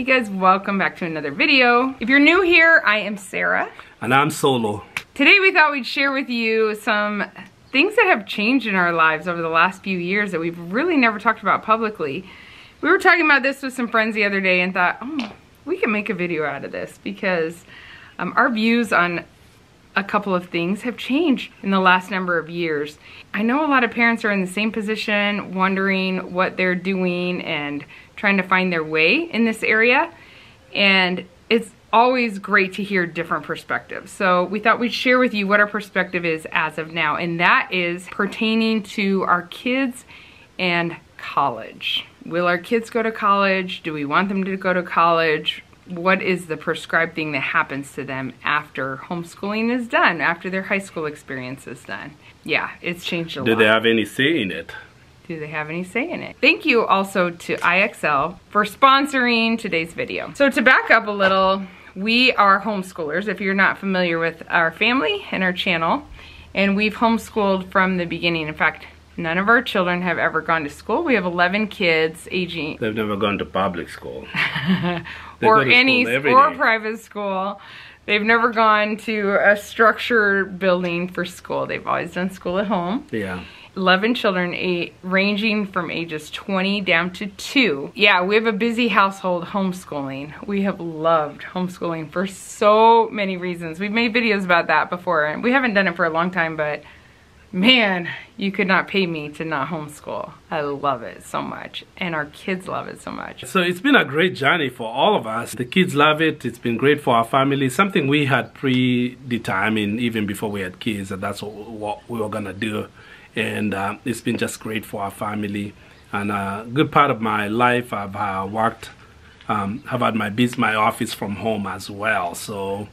Hey guys, welcome back to another video. If you're new here, I am Sarah. And I'm Solo. Today we thought we'd share with you some things that have changed in our lives over the last few years that we've really never talked about publicly. We were talking about this with some friends the other day and thought, oh, we can make a video out of this because our views on a couple of things have changed in the last number of years. I know a lot of parents are in the same position, wondering what they're doing and trying to find their way in this area. And it's always great to hear different perspectives. So we thought we'd share with you what our perspective is as of now. And that is pertaining to our kids and college. Will our kids go to college? Do we want them to go to college? What is the prescribed thing that happens to them after homeschooling is done, after their high school experience is done? Yeah, it's changed a lot. Do they have any say in it? Do they have any say in it? Thank you also to IXL for sponsoring today's video. So to back up a little, we are homeschoolers, if you're not familiar with our family and our channel, and we've homeschooled from the beginning. In fact, none of our children have ever gone to school. We have 11 kids aging. They've never gone to public school. or any or private school. They've never gone to a structured building for school. They've always done school at home. Yeah. 11 children ranging from ages 20 down to 2. Yeah, we have a busy household homeschooling. We have loved homeschooling for so many reasons. We've made videos about that before, and we haven't done it for a long time, but man, you could not pay me to not homeschool. I love it so much, and our kids love it so much. So it's been a great journey for all of us. The kids love it. It's been great for our family. Something we had predetermined even before we had kids, that that's what we were gonna do. And it's been just great for our family. And a good part of my life, I've worked, have had my office from home as well. So,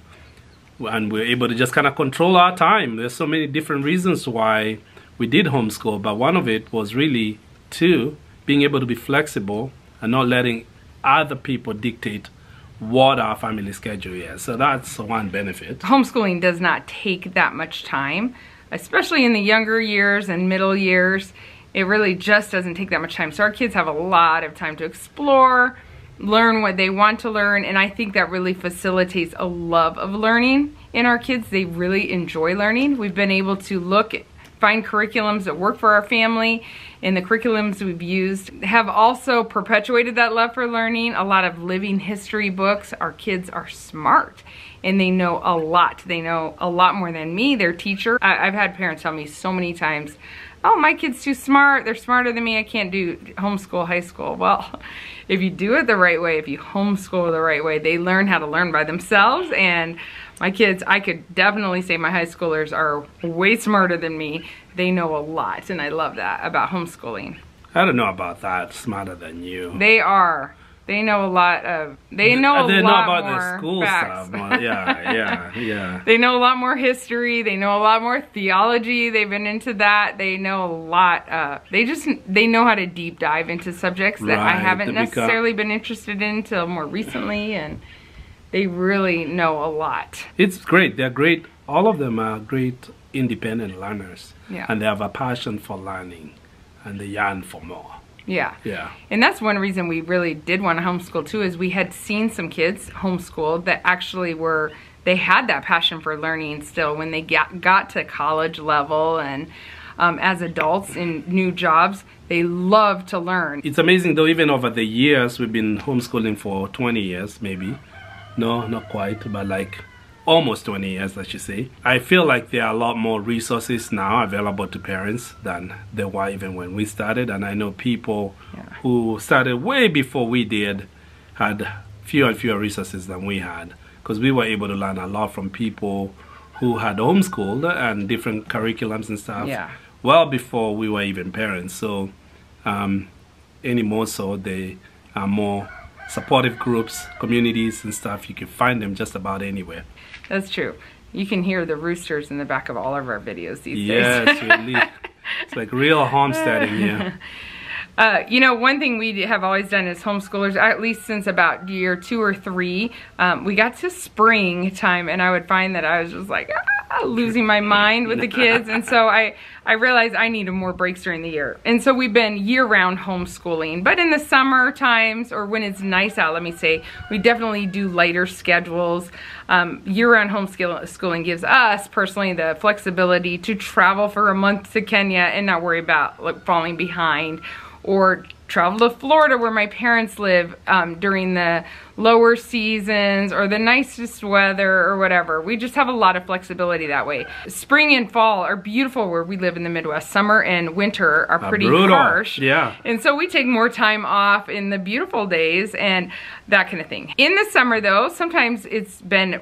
and we're able to just kind of control our time. There's so many different reasons why we did homeschool, but one of it was really being able to be flexible and not letting other people dictate what our family schedule is. So that's one benefit. Homeschooling does not take that much time, especially in the younger years and middle years. It really just doesn't take that much time. So our kids have a lot of time to explore, learn what they want to learn, and I think that really facilitates a love of learning in our kids. They really enjoy learning. We've been able to find curriculums that work for our family, and the curriculums we've used have also perpetuated that love for learning. A lot of living history books. Our kids are smart and they know a lot. They know a lot more than me, their teacher. I've had parents tell me so many times, oh, my kid's too smart. They're smarter than me. I can't do homeschool, high school. Well, if you do it the right way, if you homeschool the right way, they learn how to learn by themselves. And my kids, I could definitely say my high schoolers are way smarter than me. They know a lot, and I love that about homeschooling. I don't know about that, smarter than you. They are. They know a lot of, they know a lot about more the school facts. Stuff. Yeah. They know a lot more history. They know a lot more theology. They've been into that. They know a lot. They know how to deep dive into subjects that I haven't necessarily been interested in until more recently, and they really know a lot. It's great. They're great. All of them are great independent learners. Yeah. And they have a passion for learning, and they yearn for more. Yeah. Yeah. And that's one reason we really did want to homeschool too, is we had seen some kids homeschooled that actually they had that passion for learning still when they got to college level, and as adults in new jobs, they love to learn. It's amazing though, even over the years, we've been homeschooling for 20 years maybe. No, not quite, but like almost 20 years, I should say. I feel like there are a lot more resources now available to parents than there were even when we started. And I know people who started way before we did had fewer and fewer resources than we had, because we were able to learn a lot from people who had homeschooled and different curriculums and stuff well before we were even parents. So any more so, they are more supportive groups, communities and stuff. You can find them just about anywhere. That's true. You can hear the roosters in the back of all of our videos these days. Yes, really. It's like real homesteading here. You know, one thing we have always done as homeschoolers, at least since about year 2 or 3, we got to spring time, and I would find that I was just like, losing my mind with the kids. And so I realized I needed more breaks during the year. And so we've been year-round homeschooling. But in the summer times, or when it's nice out, let me say, we definitely do lighter schedules. Year-round homeschooling gives us, personally, the flexibility to travel for a month to Kenya and not worry about falling behind, or travel to Florida where my parents live during the lower seasons or the nicest weather or whatever. We just have a lot of flexibility that way. Spring and fall are beautiful where we live in the Midwest. Summer and winter are pretty harsh. Yeah. And so we take more time off in the beautiful days and that kind of thing. In the summer though, sometimes it's been,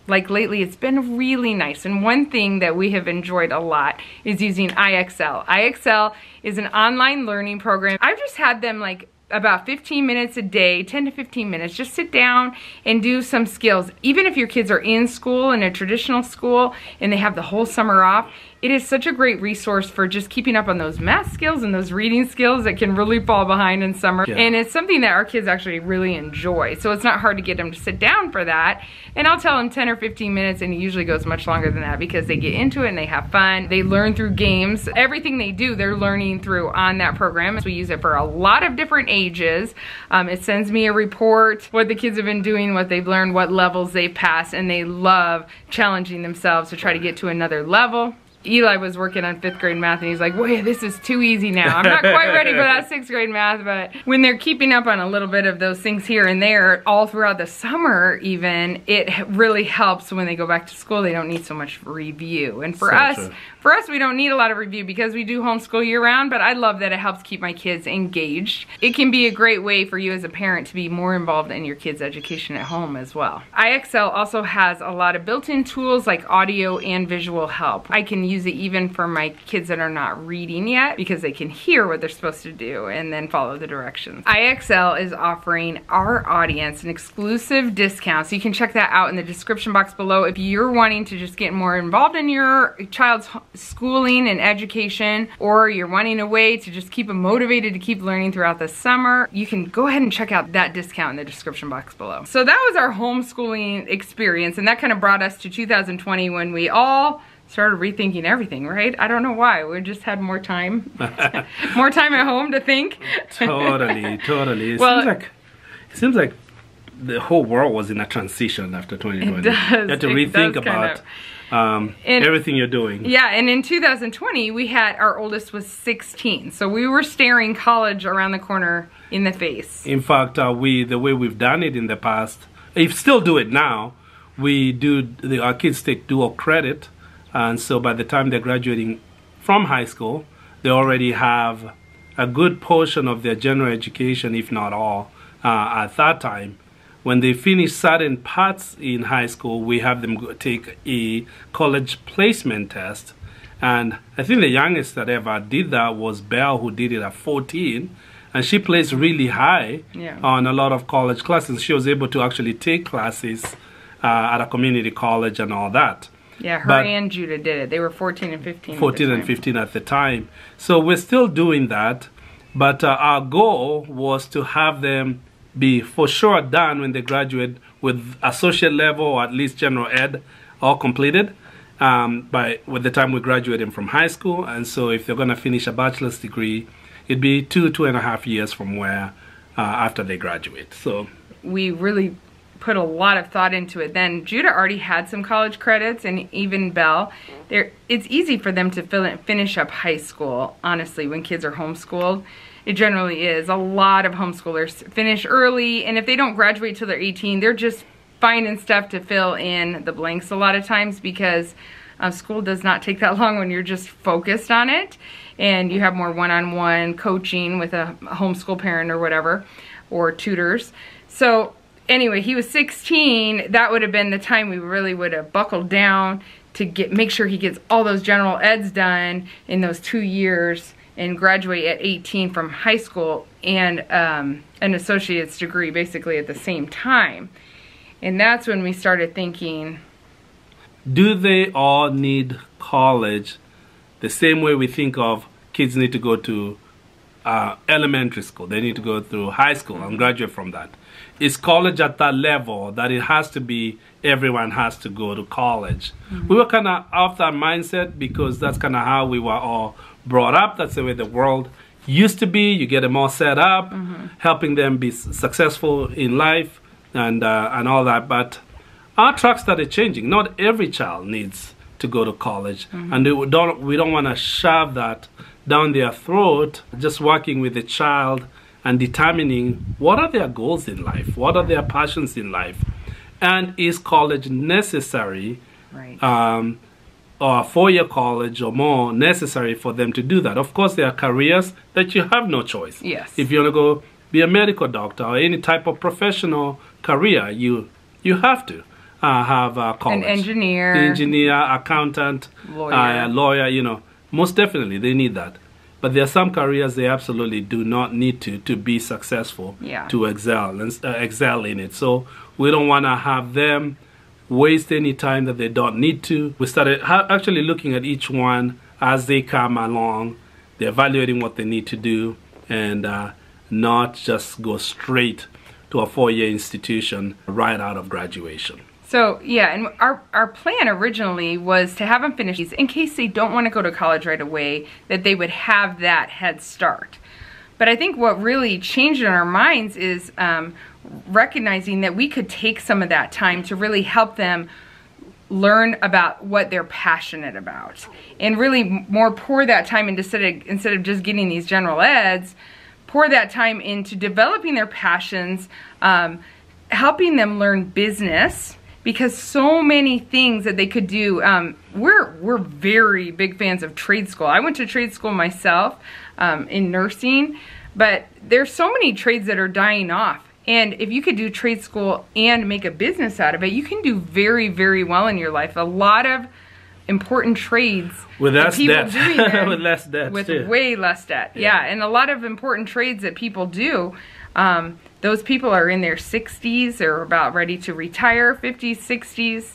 like lately, it's been really nice. And one thing that we have enjoyed a lot is using IXL. IXL is an online learning program. I've just had them like about 15 minutes a day, 10 to 15 minutes. Just sit down and do some skills. Even if your kids are in school, in a traditional school, and they have the whole summer off, it is such a great resource for just keeping up on those math skills and those reading skills that can really fall behind in summer. Yeah. And it's something that our kids actually really enjoy. So it's not hard to get them to sit down for that. And I'll tell them 10 or 15 minutes, and it usually goes much longer than that because they get into it and they have fun. They learn through games. Everything they do, they're learning through on that program. So we use it for a lot of different ages. It sends me a report, what the kids have been doing, what they've learned, what levels they've passed, and they love challenging themselves to try to get to another level. Eli was working on 5th grade math and he's like, wait, this is too easy now. I'm not quite ready for that 6th grade math, but when they're keeping up on a little bit of those things here and there all throughout the summer even, it really helps when they go back to school. They don't need so much review. And for us, we don't need a lot of review because we do homeschool year round, but I love that it helps keep my kids engaged. It can be a great way for you as a parent to be more involved in your kids' education at home as well. IXL also has a lot of built-in tools like audio and visual help. I can use it even for my kids that are not reading yet because they can hear what they're supposed to do and then follow the directions. IXL is offering our audience an exclusive discount, so you can check that out in the description box below. If you're wanting to just get more involved in your child's schooling and education, or you're wanting a way to just keep them motivated to keep learning throughout the summer, you can go ahead and check out that discount in the description box below. So that was our homeschooling experience, and that kind of brought us to 2020 when we all started rethinking everything, right? I don't know why. We just had more time. More time at home to think. Totally. It seems like the whole world was in a transition after 2020. It does. You had to rethink about everything you're doing. Yeah, and in 2020, we had, our oldest was 16. So we were staring college around the corner in the face. In fact, the way we've done it in the past, if still do it now, our kids take dual credit. And so by the time they're graduating from high school, they already have a good portion of their general education, if not all, at that time. When they finish certain parts in high school, we have them take a college placement test. And I think the youngest that ever did that was Belle, who did it at 14. And she placed really high on a lot of college classes. She was able to actually take classes at a community college and all that. Yeah, her and Judah did it. They were 14 and 15 14 and 15 at the time. So we're still doing that. But our goal was to have them be for sure done when they graduate with associate level or at least general ed all completed with the time we graduate them from high school. And so if they're going to finish a bachelor's degree, it'd be 2.5 years from where after they graduate. So we really put a lot of thought into it. Then Judah already had some college credits, and even Belle. It's easy for them to finish up high school, honestly, when kids are homeschooled. It generally is. A lot of homeschoolers finish early, and if they don't graduate till they're 18, they're just finding stuff to fill in the blanks a lot of times because school does not take that long when you're just focused on it, and you have more one-on-one coaching with a homeschool parent or whatever, or tutors. So anyway, he was 16. That would have been the time we really would have buckled down to make sure he gets all those general eds done in those 2 years and graduate at 18 from high school and an associate's degree basically at the same time. And that's when we started thinking, do they all need college the same way we think of kids need to go to elementary school. They need to go through high school and graduate from that. It's college at that level that it has to be, everyone has to go to college. We were kind of off that mindset because that's kind of how we were all brought up. That's the way the world used to be. You get them all set up, helping them be successful in life and all that. But our track started changing. Not every child needs to go to college, and we don't want to shove that down their throat. Just working with the child and determining what are their goals in life, what are their passions in life, and is college necessary, Right. Or a 4-year college or more necessary for them to do that. Of course, there are careers that you have no choice. Yes. If you want to go be a medical doctor or any type of professional career, you have to have college. An engineer. Engineer, accountant, lawyer, you know. Most definitely, they need that. But there are some careers they absolutely do not need to be successful, to excel in it. So we don't want to have them waste any time that they don't need to. We started actually looking at each one as they come along. They're evaluating what they need to do, and not just go straight to a 4-year institution right out of graduation. So yeah, and our plan originally was to have them finish these in case they don't want to go to college right away, that they would have that head start. But I think what really changed in our minds is recognizing that we could take some of that time to really help them learn about what they're passionate about, and really more pour that time into, instead of just getting these general eds, pour that time into developing their passions, helping them learn business. Because so many things that they could do, we're very big fans of trade school. I went to trade school myself in nursing, but there's so many trades that are dying off. And if you could do trade school and make a business out of it, you can do very, very well in your life. A lot of important trades with less debt. Doing them, with less debt, with too. Way less debt. Yeah, and a lot of important trades that people do. Those people are in their 60s or about ready to retire, 50s, 60s,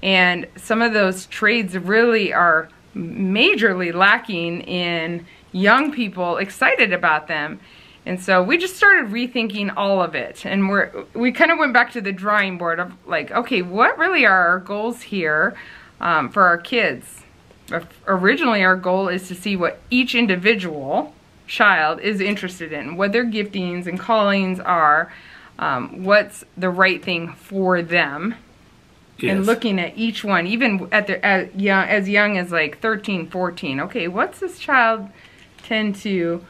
and some of those trades really are majorly lacking in young people excited about them. And so we just started rethinking all of it, and we kind of went back to the drawing board of like, okay, what really are our goals here for our kids? Originally, our goal is to see what each individual child is interested in, what their giftings and callings are, what's the right thing for them. Yes. And looking at each one, even at as young as like 13, 14. Okay, what's this child tend to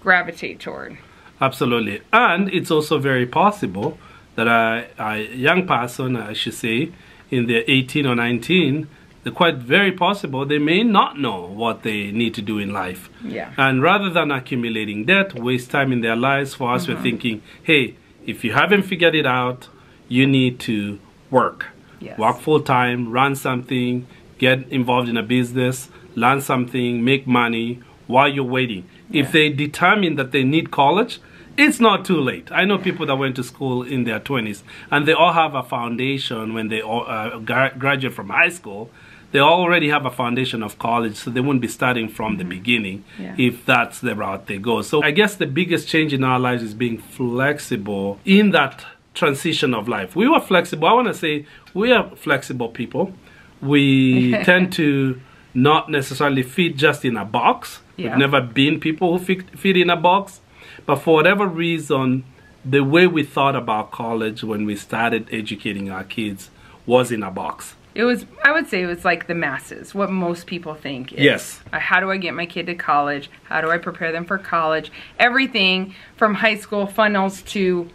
gravitate toward? Absolutely. And it's also very possible that a young person, I should say, in their 18 or 19, they're quite very possible they may not know what they need to do in life. Yeah. And rather than accumulating debt, waste time in their lives, for us, we're thinking, hey, if you haven't figured it out, you need to work. Yes. Work full time, run something, get involved in a business, learn something, make money while you're waiting. Yeah. If they determine that they need college, it's not too late. I know people that went to school in their 20s, and they all have a foundation when they graduate from high school. They already have a foundation of college, so they wouldn't be starting from the beginning if that's the route they go. So I guess the biggest change in our lives is being flexible in that transition of life. We were flexible. I want to say we are flexible people. We tend to not necessarily fit just in a box. We've never been people who fit in a box. But for whatever reason, the way we thought about college when we started educating our kids was in a box. It was, I would say it was like the masses, what most people think is. Yes. How do I get my kid to college? How do I prepare them for college? Everything from high school funnels to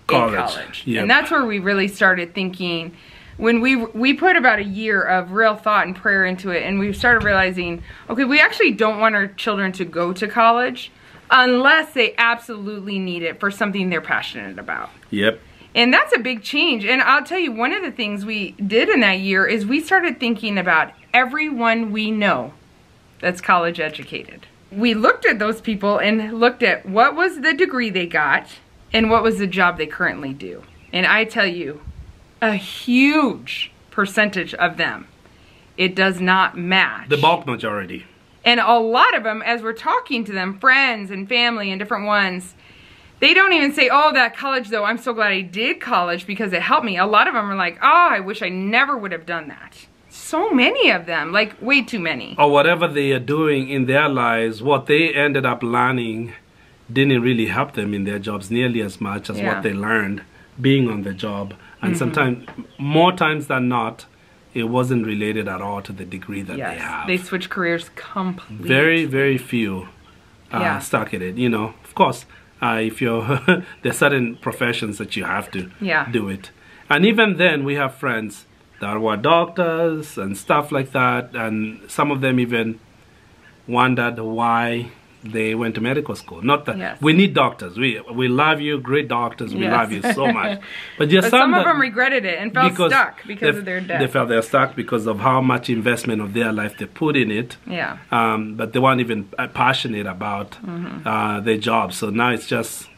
college. Yep. And that's where we really started thinking, when we put about a year of real thought and prayer into it, and we started realizing, okay, we actually don't want our children to go to college unless they absolutely need it for something they're passionate about. Yep. And that's a big change. And I'll tell you, one of the things we did in that year is we started thinking about everyone we know that's college educated. We looked at those people and looked at what was the degree they got and what was the job they currently do. And I tell you, a huge percentage of them, it does not match. The bulk majority. And a lot of them, as we're talking to them, friends and family and different ones, they don't even say, oh, that college though, I'm so glad I did college because it helped me. A lot of them are like, oh, I wish I never would have done that. So many of them, like way too many. Or whatever they are doing in their lives, what they ended up learning didn't really help them in their jobs nearly as much as what they learned being on the job. And sometimes, more times than not, it wasn't related at all to the degree that they have. They switch careers completely. Very, very few stuck at it. You know, of course, if you're there's certain professions that you have to do it. And even then, we have friends that were doctors and stuff like that, and some of them even wondered why they went to medical school. Not that we need doctors. We love you, great doctors. We love you so much. But just some of them regretted it and felt stuck because of their death. They felt they're stuck because of how much investment of their life they put in it. Yeah. But they weren't even passionate about their job. So now it's just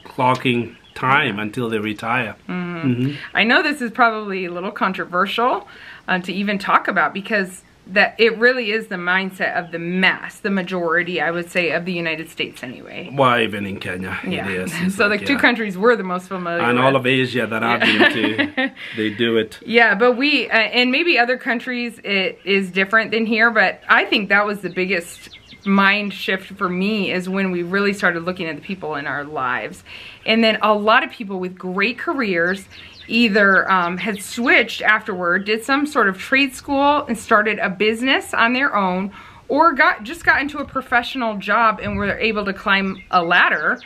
clocking time until they retire. I know this is probably a little controversial to even talk about, because that it really is the mindset of the mass, the majority, I would say, of the United States anyway. Well, even in Kenya, it is. It's so like two countries we're the most familiar with. And all of Asia that I've been to, they do it. Yeah, but we, and maybe other countries it is different than here, but I think that was the biggest mind shift for me, is when we really started looking at the people in our lives. And then a lot of people with great careers either had switched afterward, did some sort of trade school and started a business on their own, or just got into a professional job and were able to climb a ladder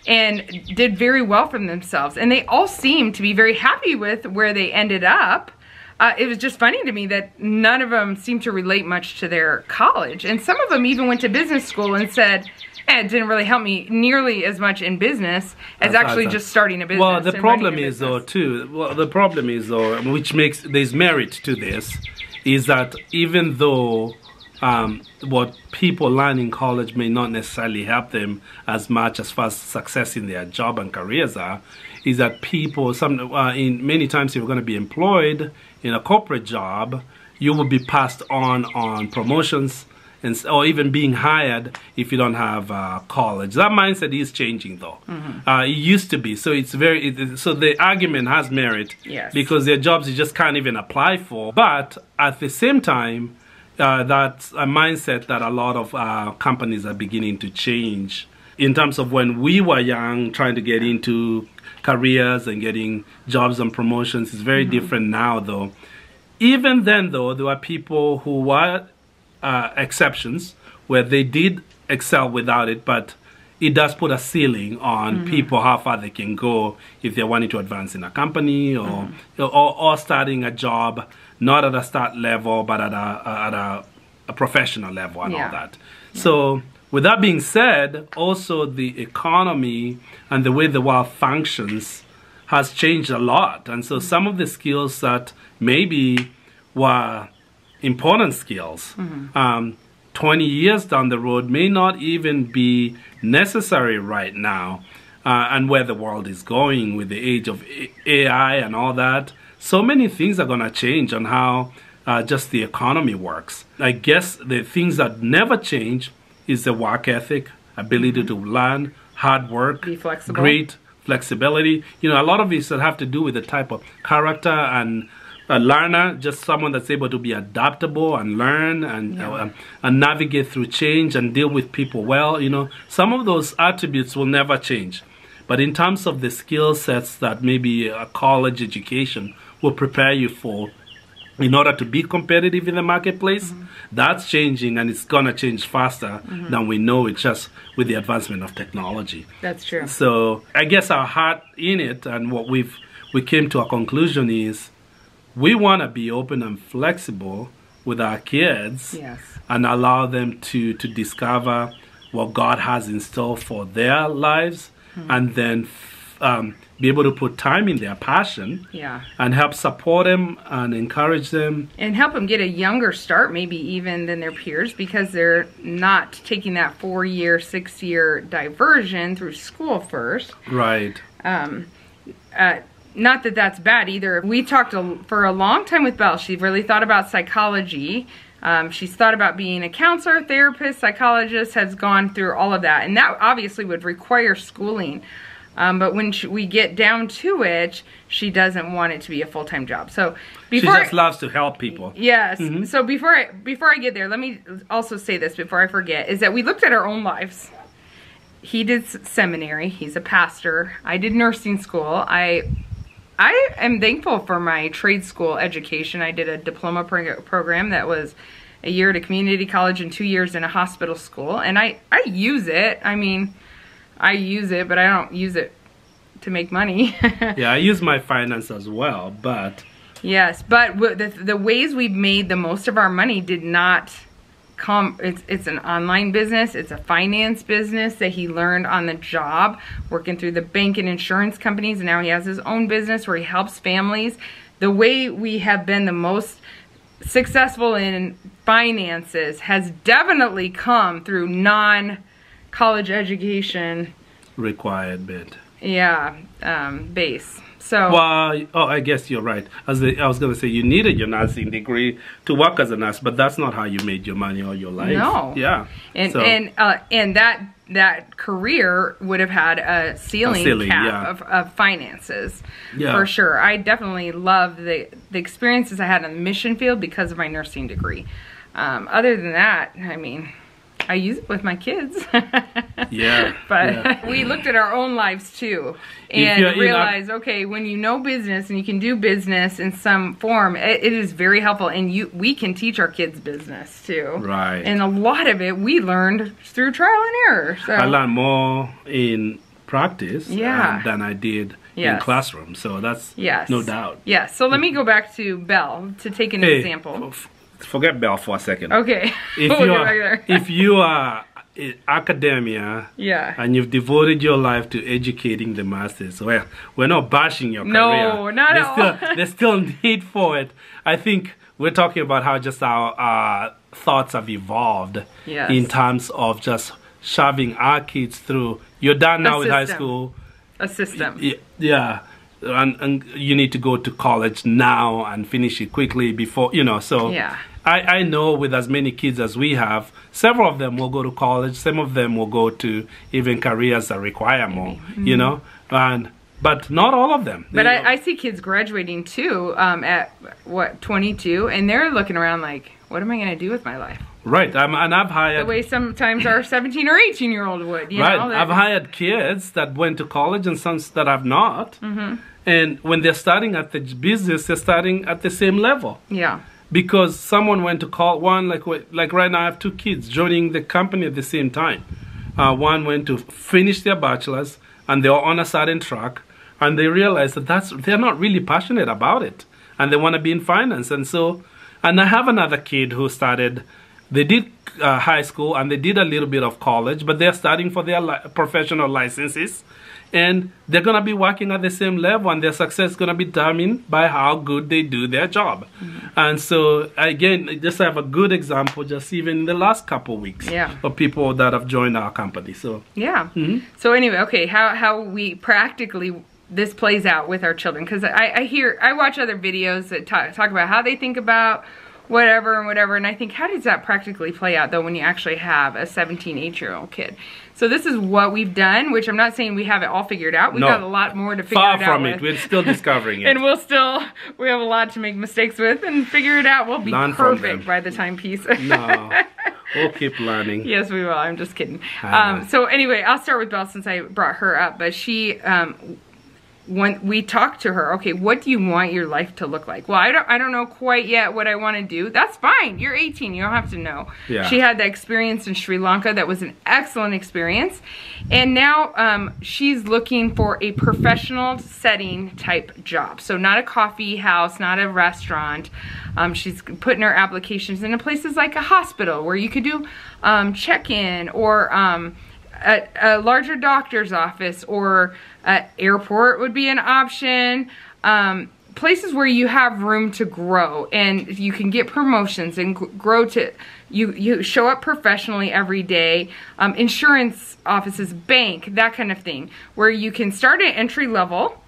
and did very well for themselves. And they all seemed to be very happy with where they ended up. It was just funny to me that none of them seemed to relate much to their college. And some of them even went to business school and said, it didn't really help me nearly as much in business as actually just starting a business. Well, the problem is though too, which makes, there's merit to this, is that even though what people learn in college may not necessarily help them as much as far as success in their job and careers are, is that people, in many times if you're going to be employed in a corporate job, you will be passed on promotions, or even being hired if you don't have college. That mindset is changing though. It used to be. So it's so the argument has merit, because their jobs you just can't even apply for. But at the same time, that's a mindset that a lot of companies are beginning to change. In terms of when we were young, trying to get into careers and getting jobs and promotions, is very different now though. Even then though, there were people who were exceptions where they did excel without it, but it does put a ceiling on people how far they can go if they're wanting to advance in a company or starting a job, not at a start level but at a professional level and all that. So with that being said, also the economy and the way the world functions has changed a lot, and so some of the skills that maybe were important skills 20 years down the road may not even be necessary right now, and where the world is going with the age of AI and all that, so many things are going to change on how just the economy works. I guess the things that never change is the work ethic, ability to learn, hard work, be flexible, great flexibility. You know, a lot of these that have to do with the type of character and a learner, just someone that's able to be adaptable and learn and navigate through change and deal with people well. You know, some of those attributes will never change. But in terms of the skill sets that maybe a college education will prepare you for in order to be competitive in the marketplace, that's changing, and it's going to change faster than we know it, just with the advancement of technology. That's true. So I guess our heart in it, and what we came to a conclusion is, we want to be open and flexible with our kids and allow them to discover what God has in store for their lives, and then be able to put time in their passion and help support them and encourage them. And help them get a younger start, maybe even than their peers, because they're not taking that 4-year, 6-year diversion through school first. Right. Not that that's bad either. We talked for a long time with Belle. She really thought about psychology She's thought about being a counselor, therapist, psychologist, has gone through all of that. And that obviously would require schooling. But when we get down to it, she doesn't want it to be a full-time job. So before she just loves to help people. Yes. So before I get there, let me also say this before I forget, is that we looked at our own lives. He did seminary. He's a pastor. I did nursing school. I am thankful for my trade school education. I did a diploma program that was a year at a community college and 2 years in a hospital school. And I use it. I mean, I use it, but I don't use it to make money. Yeah, I use my finance as well, but... Yes, but the ways we've made the most of our money did not come... It's an online business. It's a finance business that he learned on the job, working through the bank and insurance companies, and now he has his own business where he helps families. The way we have been the most successful in finances has definitely come through non-college education required bit. Yeah, base. So well, oh, I guess you're right. I was going to say you needed your nursing degree to work as a nurse, but that's not how you made your money all your life. No. Yeah. And that career would have had a ceiling cap of finances, for sure. I definitely love the experiences I had in the mission field because of my nursing degree. Other than that, I mean, I use it with my kids. Yeah. But we looked at our own lives too and realized, okay, when you know business and you can do business in some form, it is very helpful. And we can teach our kids business too. Right. And a lot of it we learned through trial and error. So I learned more in practice than I did in classroom. So that's no doubt. Yes. So let me go back to Belle to take an example. Forget Belle for a second. Okay. If you are in academia and you've devoted your life to educating the masses, well, we're not bashing your career. No, not at all. There's still need for it. I think we're talking about how just our thoughts have evolved in terms of just shoving our kids through. You're done now with high school. A system. Yeah. And you need to go to college now and finish it quickly before, so I know with as many kids as we have, several of them will go to college, some of them will go to even careers that require more, but not all of them. But I see kids graduating too at, 22, and they're looking around like, what am I going to do with my life? Right, and I've hired... The way sometimes our 17 or 18-year-old would, you know? I've hired kids that went to college and some that have not. And when they're starting at the business, they're starting at the same level. Yeah. Because someone went to one, like right now I have two kids joining the company at the same time. One went to finish their bachelor's and they're on a certain track, and they realize that they're not really passionate about it and they want to be in finance. And I have another kid who started... They did high school and they did a little bit of college, but they're starting for their professional licenses, and they're going to be working at the same level, and their success is going to be determined by how good they do their job. And so, again, just have a good example just even in the last couple of weeks of people that have joined our company. So So anyway, okay, how we practically... this plays out with our children, because I watch other videos that talk about how they think about whatever and whatever, and I think, how does that practically play out though when you actually have a 18-year-old kid? So this is what we've done, which I'm not saying we have it all figured out. We've got a lot more to figure it out with. Far from it. We're still discovering it. And we have a lot to make mistakes with and figure it out. We'll be perfect by the time piece. No. We'll keep learning. Yes, we will. I'm just kidding. So anyway, I'll start with Belle since I brought her up. But she... when we talked to her, okay, what do you want your life to look like? Well, I don't know quite yet what I want to do. That's fine. You're 18. You don't have to know. Yeah. She had that experience in Sri Lanka. That was an excellent experience. And now she's looking for a professional setting type job. So not a coffee house, not a restaurant. She's putting her applications into places like a hospital where you could do check-in, or a larger doctor's office, or airport would be an option. Places where you have room to grow and you can get promotions and grow to, you show up professionally every day. Insurance offices, bank, that kind of thing, where you can start at entry level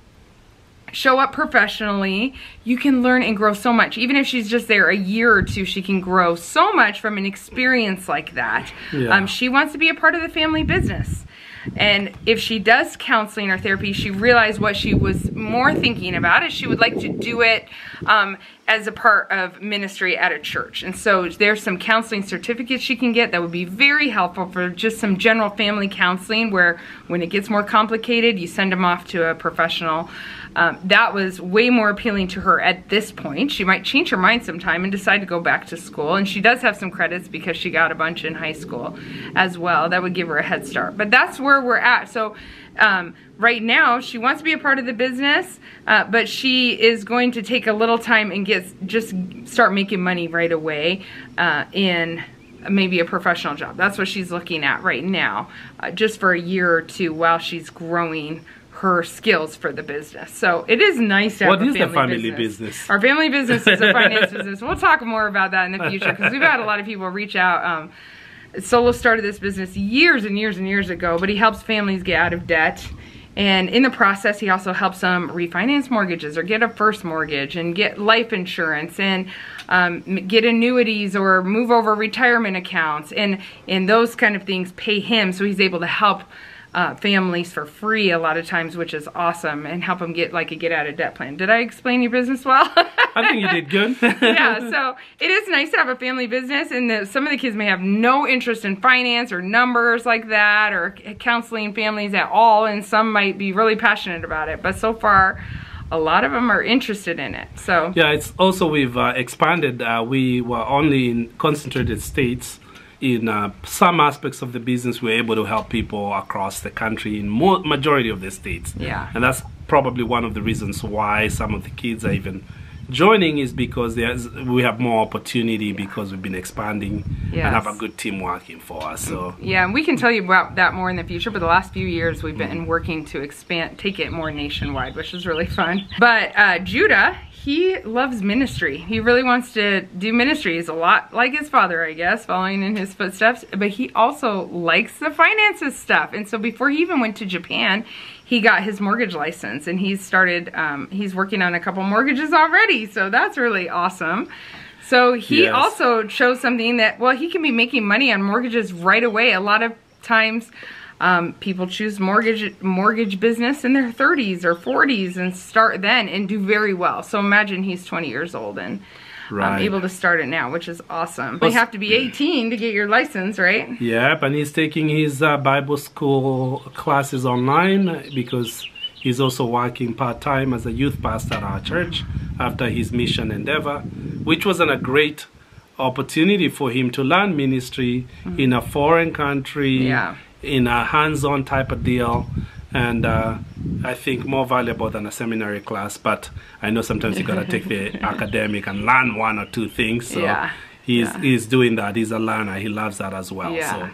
show up professionally, you can learn and grow so much. Even if she's just there a year or two, she can grow so much from an experience like that. Yeah. She wants to be a part of the family business. And if she does counseling or therapy, she realized what she was more thinking about is she would like to do it as a part of ministry at a church. And so there's some counseling certificates she can get that would be very helpful for just some general family counseling, where when it gets more complicated, you send them off to a professional. That was way more appealing to her at this point. She might change her mind sometime and decide to go back to school. And she does have some credits because she got a bunch in high school as well. That would give her a head start. But that's where we're at. So right now, she wants to be a part of the business, but she is going to take a little time and just start making money right away in maybe a professional job. That's what she's looking at right now, just for a year or two while she's growing her skills for the business. So it is nice to have What is the family business? Our family business is a finance business. We'll talk more about that in the future because we've had a lot of people reach out. Solo started this business years and years and years ago, but he helps families get out of debt. And in the process, he also helps them refinance mortgages or get a first mortgage and get life insurance and get annuities or move over retirement accounts, and those kind of things pay him, so he's able to help families for free a lot of times, which is awesome, and help them get like a get out of debt plan. Did I explain your business well? I think you did good. Yeah, so it is nice to have a family business, and some of the kids may have no interest in finance or numbers like that or counseling families at all, and some might be really passionate about it, but so far a lot of them are interested in it. So yeah, it's also we've expanded. We were only in concentrated states. In some aspects of the business, we're able to help people across the country in majority of the states. Yeah. And that's probably one of the reasons why some of the kids are even joining, is because we have more opportunity because we've been expanding and have a good team working for us. So yeah, and we can tell you about that more in the future, but the last few years we've been working to expand, take it more nationwide, which is really fun. But Judah, he loves ministry. He really wants to do ministry. He's a lot like his father, I guess, following in his footsteps, but he also likes the finances stuff. And so before he even went to Japan, he got his mortgage license, and he's started, he's working on a couple mortgages already. So that's really awesome. So he also chose something that, well, he can be making money on mortgages right away. A lot of times people choose mortgage business in their 30s or 40s and start then and do very well. So imagine he's 20 years old and able to start it now, which is awesome. But you have to be 18 to get your license, right? Yep, and he's taking his Bible school classes online because he's also working part-time as a youth pastor at our church after his mission endeavor, which was a great opportunity for him to learn ministry in a foreign country, in a hands-on type of deal, and I think more valuable than a seminary class. But I know sometimes you gotta take the academic and learn one or two things. So he's doing that. He's a learner. He loves that as well. So.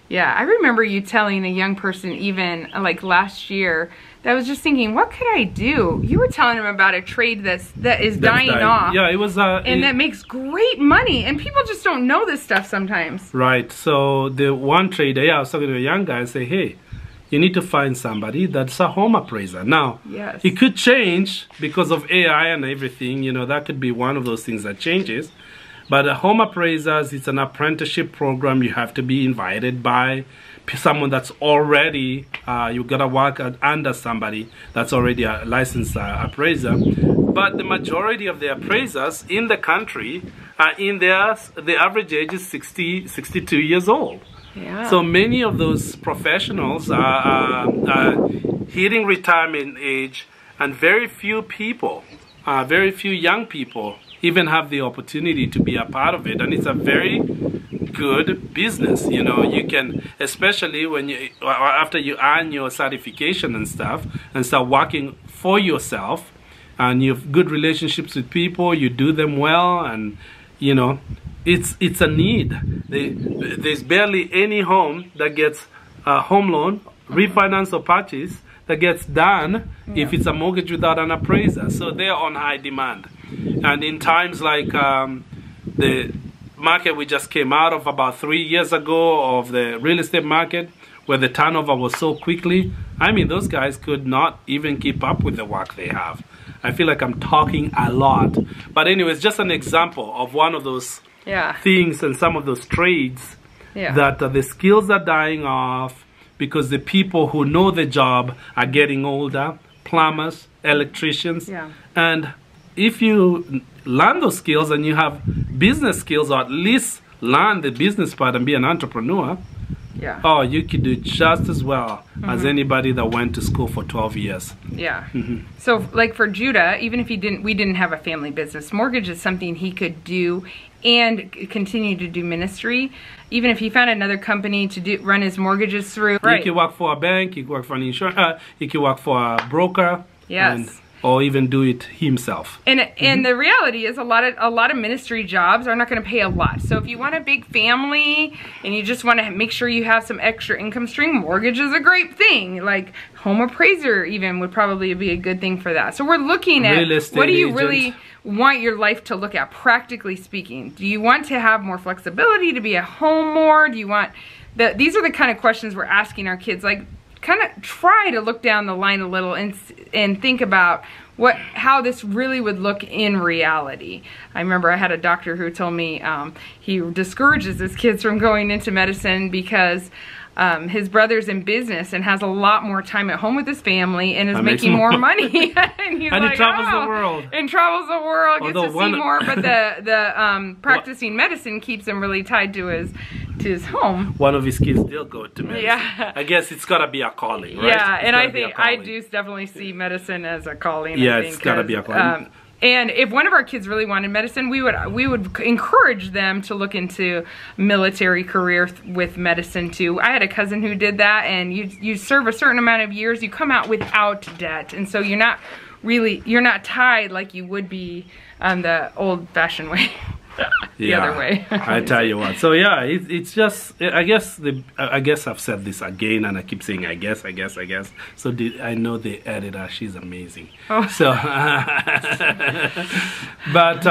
Yeah, I remember you telling a young person even like last year that was just thinking, what could I do? You were telling him about a trade that is dying off. Yeah, it was and that makes great money, and people just don't know this stuff sometimes. Right. So the one trader, I was talking to a young guy and say, hey, you need to find somebody that's a home appraiser. Now, it could change because of AI and everything. You know, that could be one of those things that changes. But home appraisers, it's an apprenticeship program. You have to be invited by someone that's already, you gotta work under somebody that's already a licensed appraiser. But the majority of the appraisers in the country are the average age is 62 years old. Yeah. So many of those professionals are hitting retirement age, and very few people, very few young people even have the opportunity to be a part of it. And it's a very good business. You know, you can, especially when you, after you earn your certification and stuff and start working for yourself, and you have good relationships with people, you do them well, and you know, it's a need. There's barely any home that gets a home loan, refinance or purchase that gets done if it's a mortgage without an appraiser. So they're on high demand. And in times like the market we just came out of about 3 years ago, of the real estate market, where the turnover was so quickly. I mean, those guys could not even keep up with the work they have. I feel like I'm talking a lot. But anyways, just an example of one of those things and some of those trades that the skills are dying off because the people who know the job are getting older, plumbers, electricians. And if you learn those skills and you have business skills, or at least learn the business part and be an entrepreneur, oh, you could do just as well as anybody that went to school for 12 years. So like for Judah, even if we didn't have a family business, mortgage is something he could do and continue to do ministry. Even if he found another company to run his mortgages through. You could work for a bank, you could work for an insurance, you could work for a broker. Or even do it himself. And the reality is a lot of ministry jobs are not going to pay a lot. So if you want a big family and you just want to make sure you have some extra income stream, mortgage is a great thing. Like home appraiser even would probably be a good thing for that. So we're looking at what do you really want your life to look at, practically speaking. Do you want to have more flexibility, to be at home more? Do you want these are the kind of questions we're asking our kids. Like, kind of try to look down the line a little and think about how this really would look in reality. I remember I had a doctor who told me he discourages his kids from going into medicine because his brother's in business and has a lot more time at home with his family and is making more money. And he's like, he travels the world. And travels the world, gets to see more, but the practicing medicine keeps him really tied to his home. One of his kids still go to medicine. I guess it's gotta be a calling, right? And I think I do definitely see medicine as a calling. It's gotta be a calling. And if one of our kids really wanted medicine, we would encourage them to look into military career with medicine too. I had a cousin who did that, and you serve a certain amount of years, you come out without debt, and so you're not tied like you would be the old-fashioned way. The other way. I tell you what. So yeah, it's just, I guess I've said this again, and I keep saying I guess. So I know the editor, she's amazing. So but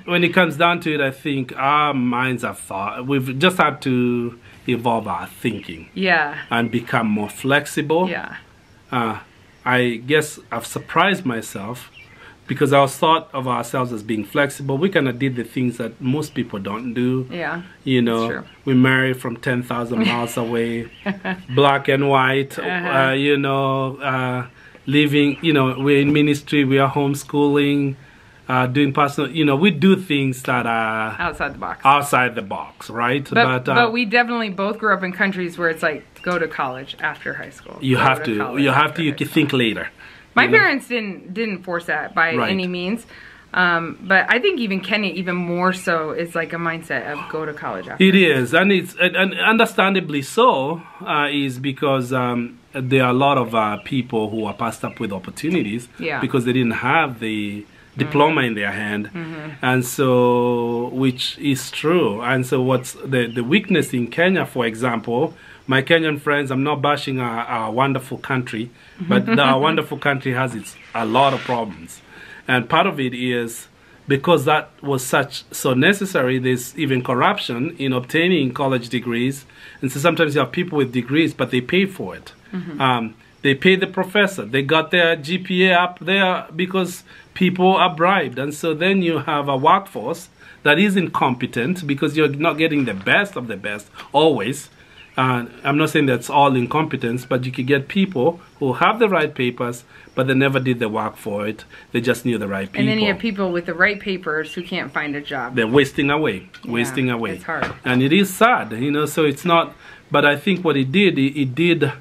when it comes down to it, I think our minds have thought. We've just had to evolve our thinking. And become more flexible. I guess I've surprised myself, because I was thought of ourselves as being flexible. We kind of did the things that most people don't do. You know, we marry from 10,000 miles away, black and white, you know, living, you know, we're in ministry, we are homeschooling, doing personal, you know, we do things that are outside the box. Outside the box, right? But we definitely both grew up in countries where it's like, go to college after high school. You can think later. My parents didn't force that by any means, but I think even Kenya, even more so, is like a mindset of go to college after. It is, and it's and understandably so, is because there are a lot of people who are passed up with opportunities because they didn't have the diploma in their hand, and so, which is true. And so what's the weakness in Kenya, for example, my Kenyan friends, I'm not bashing our wonderful country, but our wonderful country has a lot of problems. And part of it is because that was so necessary, there's even corruption in obtaining college degrees. And so sometimes you have people with degrees, but they pay for it. They pay the professor. They got their GPA up there because people are bribed. And so then you have a workforce that is incompetent because you're not getting the best of the best always. I'm not saying that's all incompetence, but you could get people who have the right papers, but they never did the work for it. They just knew the right people. And then you have people with the right papers who can't find a job. They're wasting away, wasting away. It's hard. And it is sad, you know, so it's not, but I think what it did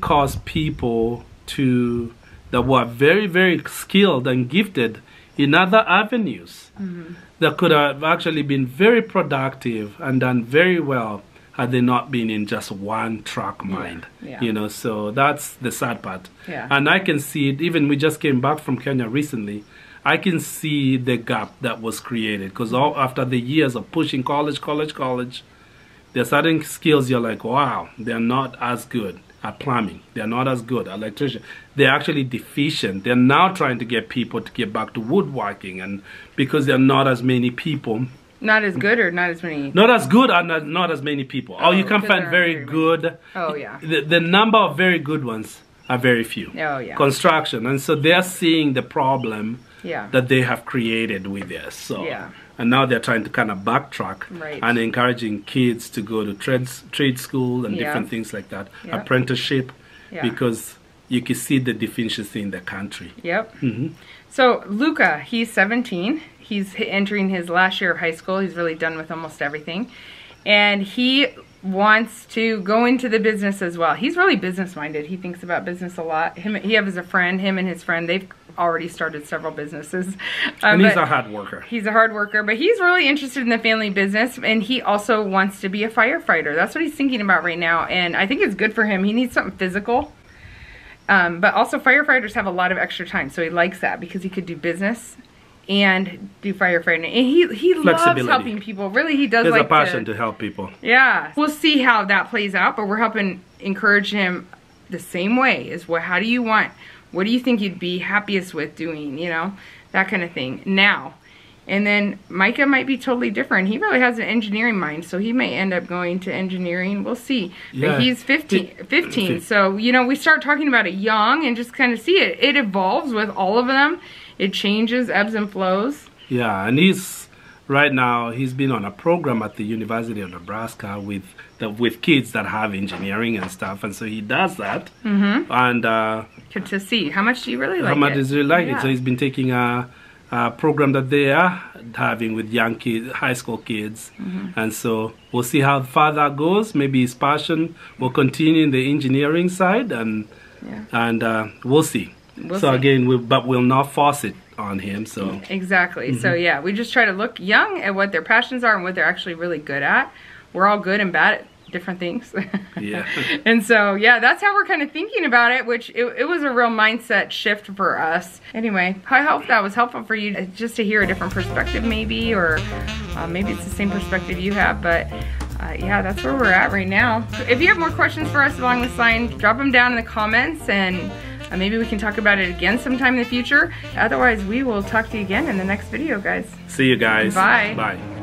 cause people that were very, very skilled and gifted in other avenues that could have actually been very productive and done very well had they not been in just one track mind. You know, so that's the sad part. And I can see it, even we just came back from Kenya recently, I can see the gap that was created, because after the years of pushing college, there are certain skills you're like, wow, they're not as good at plumbing, they're not as good at electrician, they're actually deficient. They're now trying to get people to get back to woodworking, and because there are not as many people Not as good or not as many? Not as good or not as many people. Oh, you can find very good. Oh, yeah. The number of very good ones are very few. Oh, yeah. Construction. And so they're seeing the problem Yeah. that they have created with this. So, Yeah. and now they're trying to kind of backtrack Right. and encouraging kids to go to trade school and Yeah. different things like that. Yeah. Apprenticeship. Yeah. Because you can see the deficiency in the country. Yep. Mm-hmm. So Luka, he's 17. He's entering his last year of high school. He's really done with almost everything. And he wants to go into the business as well. He's really business-minded. He thinks about business a lot. He has a friend, him and his friend, they've already started several businesses. And he's a hard worker. He's a hard worker, but he's really interested in the family business, and he also wants to be a firefighter. That's what he's thinking about right now, and I think it's good for him. He needs something physical. But also firefighters have a lot of extra time, so he likes that because he could do business and do firefighting. And he loves helping people. Really, he does. There's like a passion to help people. Yeah. We'll see how that plays out, but we're helping encourage him the same way. How do you want, what do you think you'd be happiest with doing, you know, that kind of thing now. And then Micah might be totally different. He really has an engineering mind, so he may end up going to engineering. We'll see. Yeah. But he's 15, so, you know, we start talking about it young and just kind of see it. It evolves with all of them. It changes, ebbs and flows. Yeah, and right now, he's been on a program at the University of Nebraska with kids that have engineering and stuff, and so he does that. Mm-hmm. And to see, how much do you really like it? How much does he like it? So he's been taking a program that they are having with young kids, high school kids. Mm-hmm. And so we'll see how far that goes. Maybe his passion will continue in the engineering side, and we'll see. We'll see. Again, we'll not force it on him. So exactly. Mm-hmm. So yeah, we just try to look young at what their passions are and what they're actually really good at. We're all good and bad at different things. Yeah. And so yeah, that's how we're kind of thinking about it, which it was a real mindset shift for us. Anyway, I hope that was helpful for you, just to hear a different perspective maybe, or maybe it's the same perspective you have, but yeah, that's where we're at right now. If you have more questions for us along this line, drop them down in the comments, and maybe we can talk about it again sometime in the future. Otherwise, we will talk to you again in the next video, guys. See you guys. Bye. Bye.